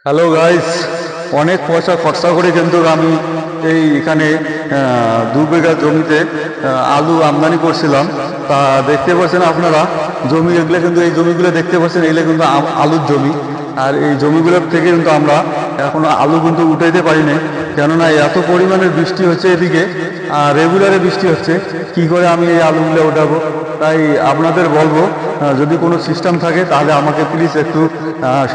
Hello guys, অনেক পয়সা খরচা করে কিন্তু আমি এখানে 2 বিঘা জমিতে আলু আমদানি করছিলাম। তা দেখতে পাচ্ছেন আপনারা জমি, এগুলো কিন্তু এই জমিগুলো দেখতে পাচ্ছেন, এগুলো কিন্তু আলুর জমি। আর এই জমিগুলোর থেকে কিন্তু আমরা এখনো আলু কিন্তু উঠাইতে পারি নাই, কেননা এত পরিমাণের বৃষ্টি হচ্ছে এদিকে, আর রেগুলারে বৃষ্টি হচ্ছে। কি করে আমি এই আলুগুলো উঠাবো? তাই আপনাদের বলবো, যদি কোনো সিস্টেম থাকে তাহলে আমাকে প্লিজ একটু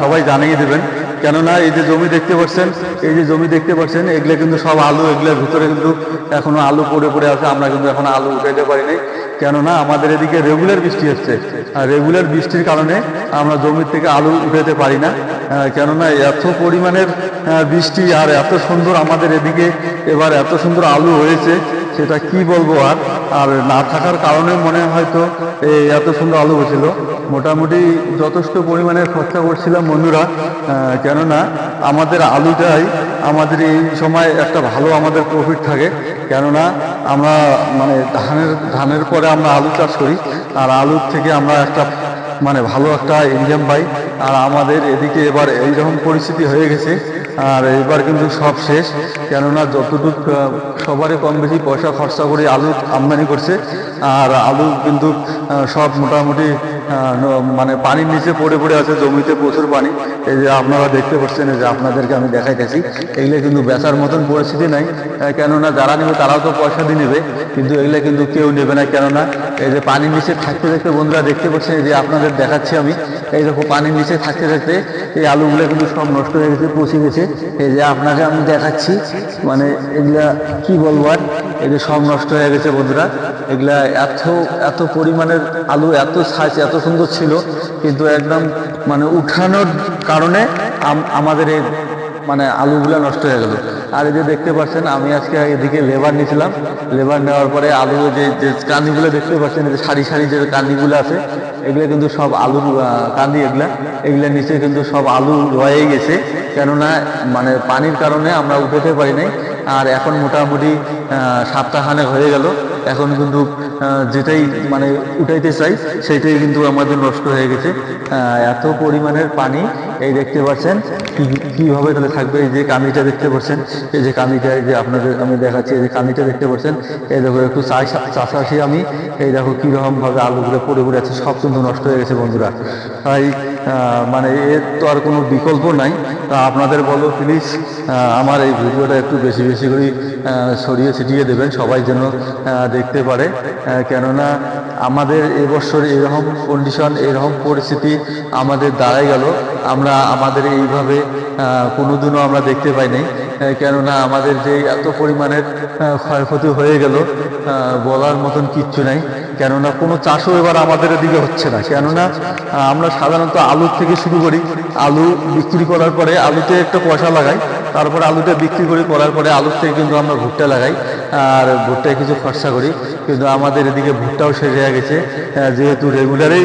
সবাই জানিয়ে দেবেন। কেননা এই যে জমি দেখতে পাচ্ছেন, এগুলো কিন্তু সব আলু, এগুলোর ভিতরে কিন্তু এখনো আলু পড়ে পড়ে আছে। আমরা কিন্তু এখন আলু উঠাইতে পারিনি, কেননা আমাদের এদিকে রেগুলার বৃষ্টি হচ্ছে। আর রেগুলার বৃষ্টির কারণে আমরা জমির থেকে আলু উঠাইতে পারি না, কেননা এত পরিমাণের বৃষ্টি আর এত সুন্দর আমাদের এদিকে এবার এত সুন্দর আলু হয়েছে, সেটা কি বলবো। আর আর না থাকার কারণে মনে হয়তো এত সুন্দর আলু হয়েছিল। মোটামুটি যথেষ্ট পরিমাণে খরচা করছিলাম বন্ধুরা, কেননা আমাদের আলুটাই আমাদের এই সময় একটা ভালো আমাদের প্রফিট থাকে। কেননা আমরা মানে ধানের পরে আমরা আলু চাষ করি, আর আলুর থেকে আমরা একটা মানে ভালো একটা ইনকাম পাই। আর আমাদের এদিকে এবার এইরকম পরিস্থিতি হয়ে গেছে, আর এবার কিন্তু সব শেষ। কেননা যতটুকু সবারই কম বেশি পয়সা খরচা করে আলু আমদানি করছে, আর আলু কিন্তু সব মোটামুটি মানে পানির নিচে পড়ে পড়ে আছে, জমিতে প্রচুর পানি। এই যে আপনারা দেখতে পাচ্ছেন, এই যে আপনাদেরকে আমি দেখাইতেছি, এগুলো কিন্তু বেচার মতন পরিস্থিতি নাই। কেননা যারা নেবে তারাও তো পয়সা দিয়ে নেবে, কিন্তু এগুলো কিন্তু কেউ নেবে না। কেননা এই যে পানির নিচে থাকতে থাকতে বন্ধুরা দেখতে পাচ্ছেন, এই যে আপনাদের দেখাচ্ছি আমি, এই দেখো পানির নিচে থাকতে থাকতে এই আলুগুলো কিন্তু সব নষ্ট হয়ে গেছে, পচে গেছে। এই যে আপনাকে আমি দেখাচ্ছি, মানে এগুলা কি বলবো আর, এই যে সব নষ্ট হয়ে গেছে বন্ধুরা। এগুলা এত এত পরিমাণের আলু, এত সাইজ, এত সুন্দর ছিল, কিন্তু একদম মানে উঠানোর কারণে আমাদের এই মানে আলুগুলা নষ্ট হয়ে গেল। আর এই যে দেখতে পাচ্ছেন, আমি আজকে এদিকে লেবার নিয়েছিলাম, লেবার নেওয়ার পরে আলু যে যে কান্দিগুলো দেখতে পাচ্ছেন, যে সারি সারি যে কান্দিগুলো আছে, এগুলো কিন্তু সব আলুর কান্দি। এগুলা নিচে কিন্তু সব আলু রয়ে গেছে, কেননা মানে পানির কারণে আমরা উঠাতে পারি নাই। আর এখন মোটামুটি সপ্তাহখানেক হয়ে গেল, এখন কিন্তু যেটাই মানে উঠাইতে চাই সেটাই কিন্তু আমাদের নষ্ট হয়ে গেছে। এত পরিমাণের পানি, এই দেখতে পাচ্ছেন কিভাবে তাহলে থাকবে। এই যে কামিটা দেখতে পাচ্ছেন, এই যে কামিটা, এই যে আপনাদের আমি দেখাচ্ছি, এই যে কামিটা দেখতে পাচ্ছেন, এই দেখো একটু চাষাশি আমি, এই দেখো কিরকম ভাবে আলুগুলো পড়ে পড়ে আছে, সব কিন্তু নষ্ট হয়ে গেছে বন্ধুরা। তাই মানে এর তো আর কোনো বিকল্প নাই। তা আপনাদের বলো প্লিজ, আমার এই ভিডিওটা একটু বেশি বেশি করে ছড়িয়ে ছিটিয়ে দেবেন, সবাই যেন দেখতে পারে। কেননা আমাদের এবছর এরকম কন্ডিশন, এরকম পরিস্থিতি আমাদের দাঁড়াই গেল, আমরা আমাদের এইভাবে কোনোদিনও আমরা দেখতে পাই নাই। কেননা আমাদের যে এত পরিমাণের ক্ষয়ক্ষতি হয়ে গেল, বলার মতন কিচ্ছু নাই। কেননা কোনো চাষও এবার আমাদের এদিকে হচ্ছে না। কেননা আমরা সাধারণত আলুর থেকে শুরু করি, আলু বিক্রি করার পরে আলুতে একটা পয়সা লাগাই, তারপরে আলুটা বিক্রি করার পরে আলুর থেকে কিন্তু আমরা ভুট্টা লাগাই, আর ভুট্টায় কিছু খরচা করি। কিন্তু আমাদের এদিকে ভুট্টাও শেষ হয়ে গেছে, যেহেতু রেগুলারেই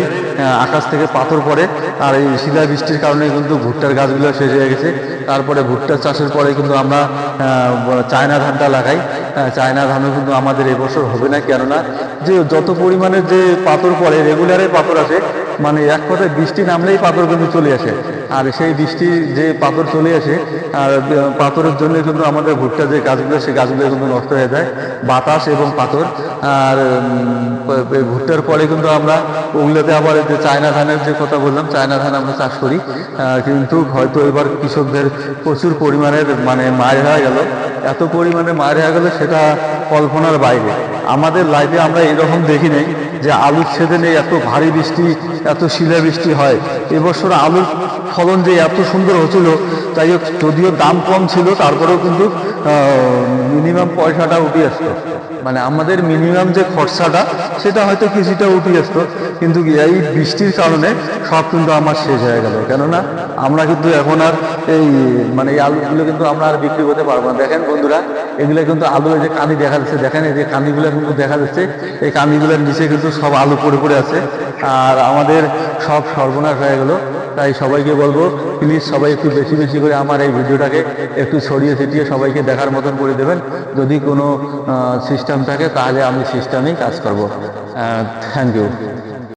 আকাশ থেকে পাথর পড়ে, আর এই শিলা বৃষ্টির কারণে কিন্তু ভুট্টার গাছগুলো শেষ হয়ে গেছে। তারপরে ভুট্টা চাষের পরে কিন্তু আমরা চায়না ধানটা লাগাই। চায়না ধানও কিন্তু আমাদের এবছর হবে না, কেননা যে যত পরিমাণে যে পাথর পড়ে, রেগুলারে পাথর আসে, মানে এক কথায় বৃষ্টি নামলেই পাথর কিন্তু চলে আসে। আর সেই বৃষ্টি যে পাথর চলে আসে, আর পাথরের জন্য কিন্তু আমাদের ভুট্টা যে গাছগুলো, সেই গাছগুলো কিন্তু নষ্ট হয়ে যায়, বাতাস এবং পাথর। আর ভুট্টার পরে কিন্তু আমরা ওগুলোতে আবার যে চায়না ধানের যে কথা বললাম, চায়না ধান আমরা চাষ করি। কিন্তু হয়তো এবার কৃষকদের প্রচুর পরিমাণের মানে মার হয়ে গেল, এত পরিমাণে মার হয়ে গেল, সেটা কল্পনার বাইরে। আমাদের লাইফে আমরা এরকম দেখি নাই যে আলুর সেদিনে এত ভারী বৃষ্টি, এত শিলা বৃষ্টি হয়। এবছর আলুর ফলন যে এত সুন্দর হচ্ছিল, তাই হোক, যদিও দাম কম ছিল, তারপরেও কিন্তু মিনিমাম পয়সাটা উঠে আসতো। মানে আমাদের মিনিমাম যে খরচাটা, সেটা হয়তো কিছুটা উঠে আসতো, কিন্তু এই বৃষ্টির কারণে সব কিন্তু আমার শেষ হয়ে গেল। কেননা আমরা কিন্তু এখন আর এই মানে এই আলুগুলো কিন্তু আমরা আর বিক্রি করতে পারবো না। দেখেন বন্ধুরা, এগুলো কিন্তু আলু, এই যে কানি দেখা যাচ্ছে, দেখেন এই যে কানিগুলো কিন্তু দেখা যাচ্ছে, এই কানিগুলোর নিচে কিন্তু সব আলু পড়ে পড়ে আছে, আর আমাদের সব সর্বনাশ হয়ে গেল। তাই সবাইকে বলবো, প্লিজ সবাই একটু বেশি বেশি করে আমার এই ভিডিওটাকে একটু ছড়িয়ে ছিটিয়ে সবাইকে দেখার মতন করে দেবেন। যদি কোনো সিস্টেম থাকে তাহলে আমি সিস্টেমেই কাজ করব। Thank you.